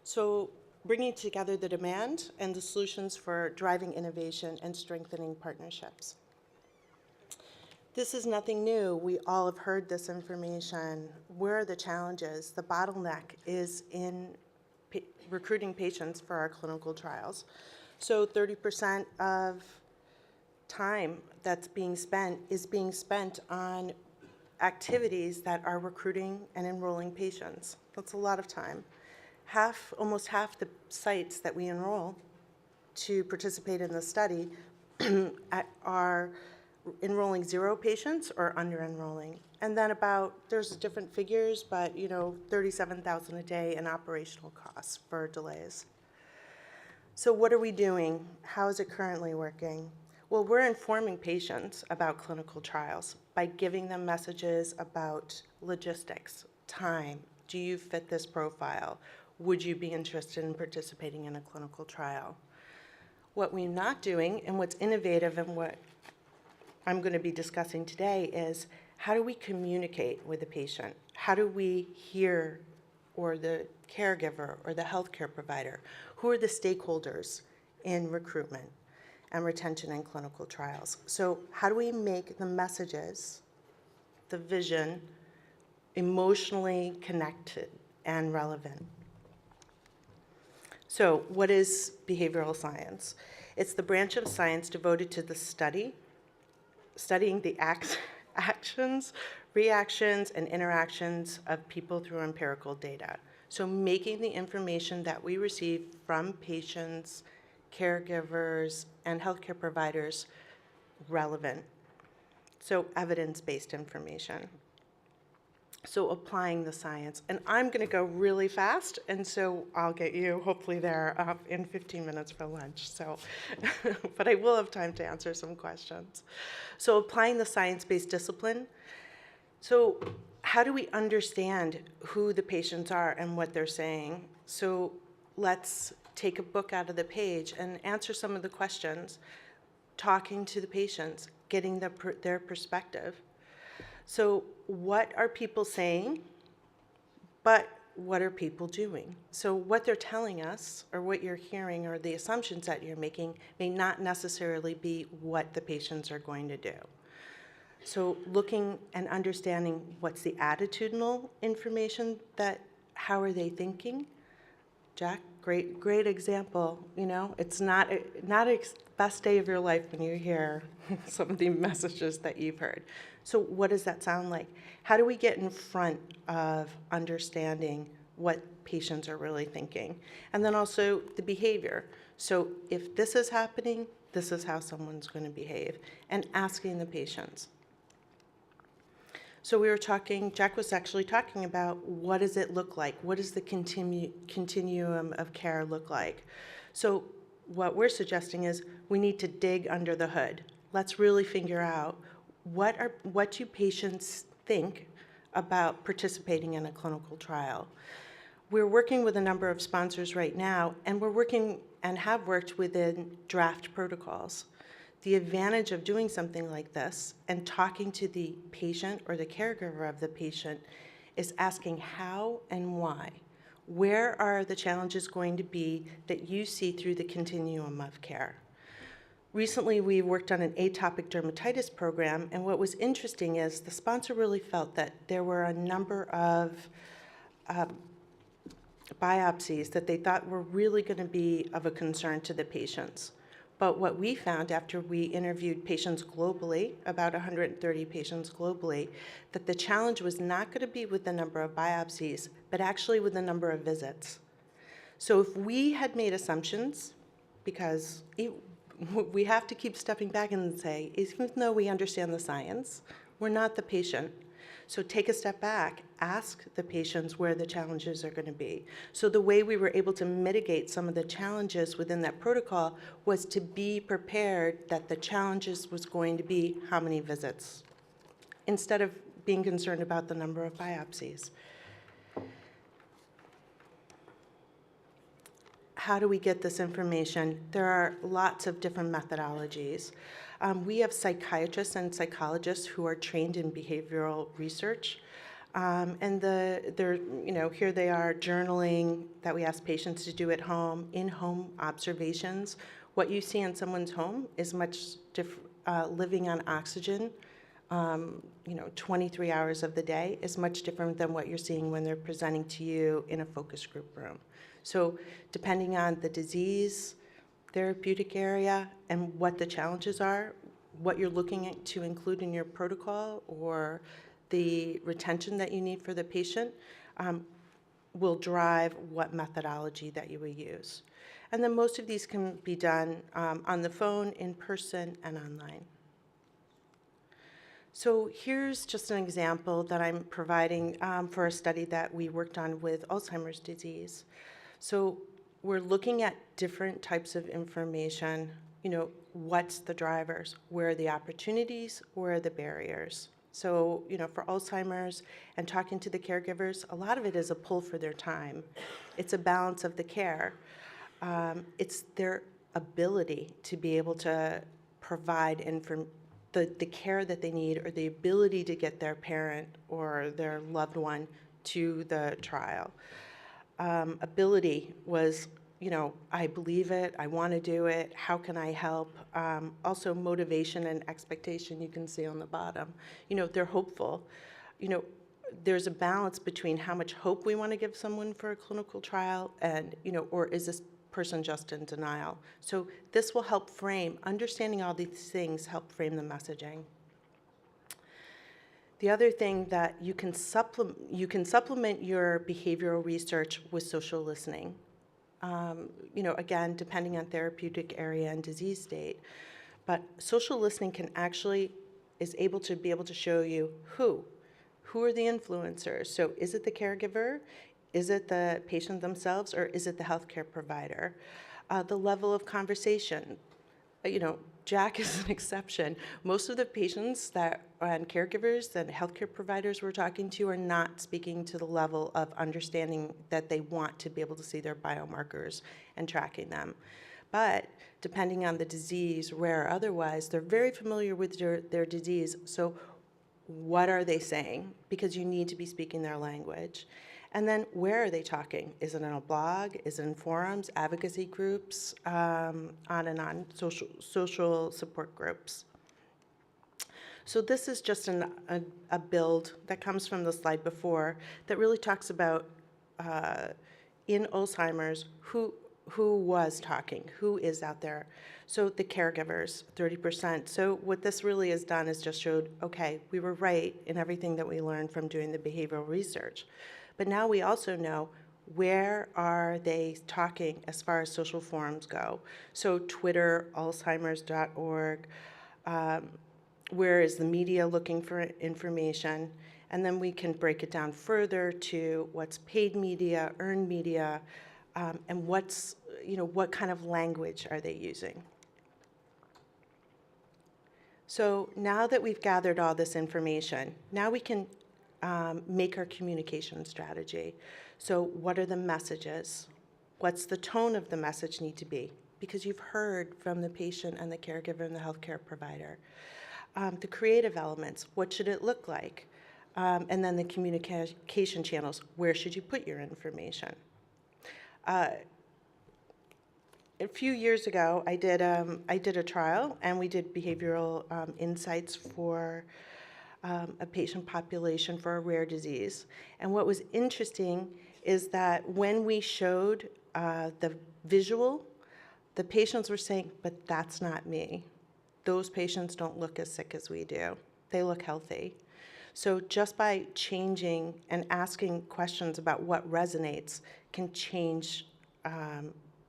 So bringing together the demand and the solutions for driving innovation and strengthening partnerships. This is nothing new. We all have heard this information. Where are the challenges? The bottleneck is in recruiting patients for our clinical trials. So 30% of time that's being spent is being spent on activities that are recruiting and enrolling patients. That's a lot of time. Almost half the sites that we enroll to participate in the study are enrolling 0 patients or under-enrolling. And then there's different figures, but $37,000 a day in operational costs for delays. So what are we doing? How is it currently working? Well, we're informing patients about clinical trials by giving them messages about logistics, time. Do you fit this profile? Would you be interested in participating in a clinical trial? What we're not doing, and what's innovative and what I'm going to be discussing today, is how do we communicate with the patient? How do we hear, or the caregiver or the healthcare provider? Who are the stakeholders in recruitment and retention in clinical trials? So how do we make the messages, the vision, emotionally connected and relevant? So what is behavioral science? It's the branch of science devoted to the studying the actions, reactions, and interactions of people through empirical data. So making the information that we receive from patients, caregivers, and healthcare providers relevant. So evidence-based information. So applying the science. And I'm going to go really fast, and so I'll get you hopefully there in 15 minutes for lunch. So, but I will have time to answer some questions. So applying the science-based discipline. So how do we understand who the patients are and what they're saying? So let's take a book out of the page and answer some of the questions, talking to the patients, getting their perspective. So what are people saying, but what are people doing? So what they're telling us, or what you're hearing, or the assumptions that you're making may not necessarily be what the patients are going to do. So looking and understanding what's the attitudinal information, how are they thinking? Jack, great example. It's not a best day of your life when you hear some of the messages that you've heard. So what does that sound like? How do we get in front of understanding what patients are really thinking? And then also the behavior. So if this is happening, this is how someone's going to behave, and asking the patients. So Jack was actually talking about what does it look like? What does the continuum of care look like? So what we're suggesting is we need to dig under the hood. Let's really figure out what do patients think about participating in a clinical trial. We're working with a number of sponsors right now, and we're working and have worked within draft protocols. The advantage of doing something like this and talking to the patient or the caregiver of the patient is asking how and why. Where are the challenges going to be that you see through the continuum of care? Recently, we worked on an atopic dermatitis program, and what was interesting is the sponsor really felt that there were a number of biopsies that they thought were really going to be of a concern to the patients. But what we found after we interviewed patients globally, about 130 patients globally, that the challenge was not going to be with the number of biopsies, but actually with the number of visits. So if we had made assumptions, because we have to keep stepping back and say, even though we understand the science, we're not the patient. So take a step back, ask the patients where the challenges are going to be. So the way we were able to mitigate some of the challenges within that protocol was to be prepared that the challenges was going to be how many visits, instead of being concerned about the number of biopsies. How do we get this information? There are lots of different methodologies. We have psychiatrists and psychologists who are trained in behavioral research. And here they are journaling that we ask patients to do at home, in-home observations. What you see in someone's home is much different. Living on oxygen, 23 hours of the day is much different than what you're seeing when they're presenting to you in a focus group room. So depending on the disease, therapeutic area, and what the challenges are, what you're looking at to include in your protocol or the retention that you need for the patient will drive what methodology that you will use. And then most of these can be done on the phone, in person, and online. So here's just an example that I'm providing for a study that we worked on with Alzheimer's disease. So we're looking at different types of information. What's the drivers? Where are the opportunities? Where are the barriers? So, for Alzheimer's and talking to the caregivers, a lot of it is a pull for their time. It's a balance of the care. It's their ability to be able to provide the care that they need, or the ability to get their parent or their loved one to the trial. Ability was, I believe it, I want to do it, how can I help? Also motivation and expectation, you can see on the bottom. They're hopeful. There's a balance between how much hope we want to give someone for a clinical trial and, or is this person just in denial? So this will help frame, understanding all these things help frame the messaging. The other thing that you can supplement your behavioral research with social listening. Again, depending on therapeutic area and disease state. But social listening is able to show you who are the influencers. So is it the caregiver? Is it the patient themselves, or is it the healthcare provider? The level of conversation. Jack is an exception. Most of the patients and caregivers and healthcare providers we're talking to are not speaking to the level of understanding that they want to be able to see their biomarkers and tracking them. But depending on the disease, rare or otherwise, they're very familiar with their disease. So what are they saying? Because you need to be speaking their language. And then where are they talking? Is it in a blog? Is it in forums, advocacy groups, on and on, social support groups? So this is just a build that comes from the slide before that really talks about in Alzheimer's, who was talking, who is out there. So the caregivers, 30%. So what this really has done is just showed, okay, we were right in everything that we learned from doing the behavioral research. But now we also know, where are they talking as far as social forums go? So Twitter, alzheimers.org, where is the media looking for information? And then we can break it down further to what's paid media, earned media, and what kind of language are they using? So now that we've gathered all this information, now we can make our communication strategy. So what are the messages? What's the tone of the message need to be? Because you've heard from the patient and the caregiver and the healthcare provider. The creative elements, what should it look like? And then the communication channels, where should you put your information? A few years ago, I did a trial, and we did behavioral insights for a patient population for a rare disease. And what was interesting is that when we showed the visual, the patients were saying, but that's not me. Those patients don't look as sick as we do. They look healthy. So just by changing and asking questions about what resonates can change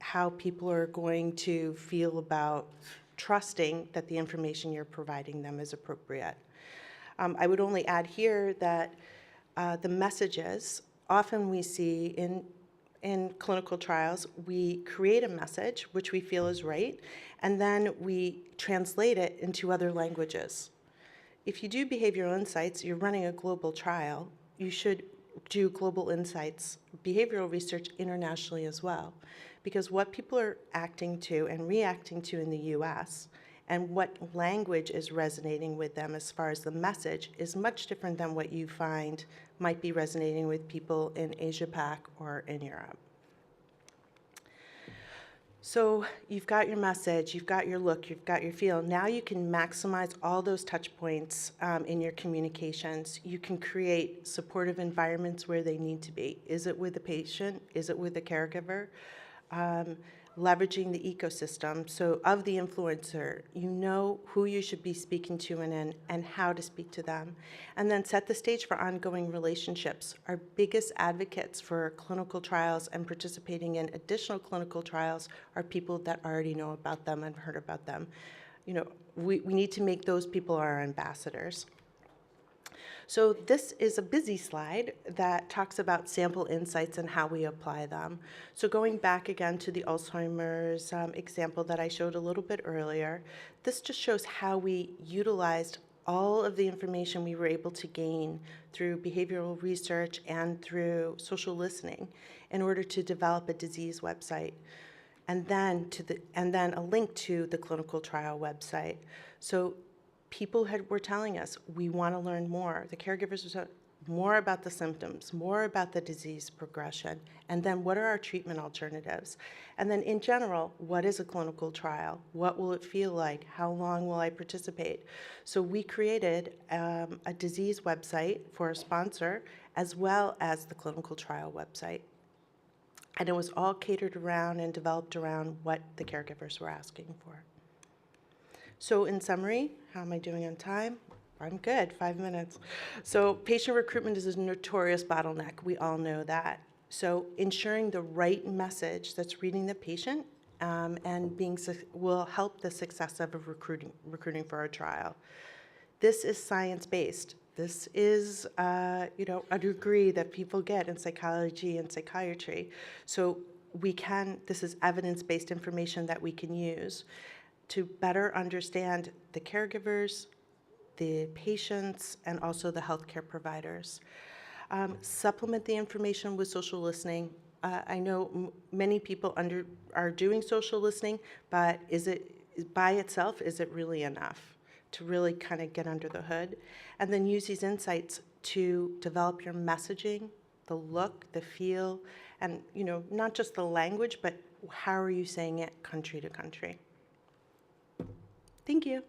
how people are going to feel about trusting that the information you're providing them is appropriate. I would only add here that the messages, often we see in clinical trials, we create a message which we feel is right, and then we translate it into other languages. If you do behavioral insights, you're running a global trial, you should do global insights, behavioral research internationally as well, because what people are acting to and reacting to in the US and what language is resonating with them as far as the message is much different than what you find might be resonating with people in Asia Pac or in Europe. So you've got your message, you've got your look, you've got your feel. Now you can maximize all those touch points in your communications. You can create supportive environments where they need to be. Is it with the patient? Is it with the caregiver? Leveraging the ecosystem. So of the influencer, you know who you should be speaking to and how to speak to them. And then set the stage for ongoing relationships. Our biggest advocates for clinical trials and participating in additional clinical trials are people that already know about them and heard about them. You know, we need to make those people our ambassadors. So this is a busy slide that talks about sample insights and how we apply them. So going back again to the Alzheimer's example that I showed a little bit earlier, this just shows how we utilized all of the information we were able to gain through behavioral research and through social listening in order to develop a disease website. And then a link to the clinical trial website. So people were telling us, we want to learn more. The caregivers were saying more about the symptoms, more about the disease progression, and then what are our treatment alternatives? And then in general, what is a clinical trial? What will it feel like? How long will I participate? So we created a disease website for a sponsor as well as the clinical trial website. And it was all catered around and developed around what the caregivers were asking for. So in summary, how am I doing on time? I'm good, 5 minutes. So patient recruitment is a notorious bottleneck. We all know that. So ensuring the right message that's reading the patient will help the success of recruiting for a trial. This is science-based. This is, a degree that people get in psychology and psychiatry. So this is evidence-based information that we can use to better understand the caregivers, the patients, and also the healthcare providers. Supplement the information with social listening. I know many people are doing social listening, but by itself, is it really enough to really kind of get under the hood? And then use these insights to develop your messaging, the look, the feel, and not just the language, but how are you saying it country to country? Thank you.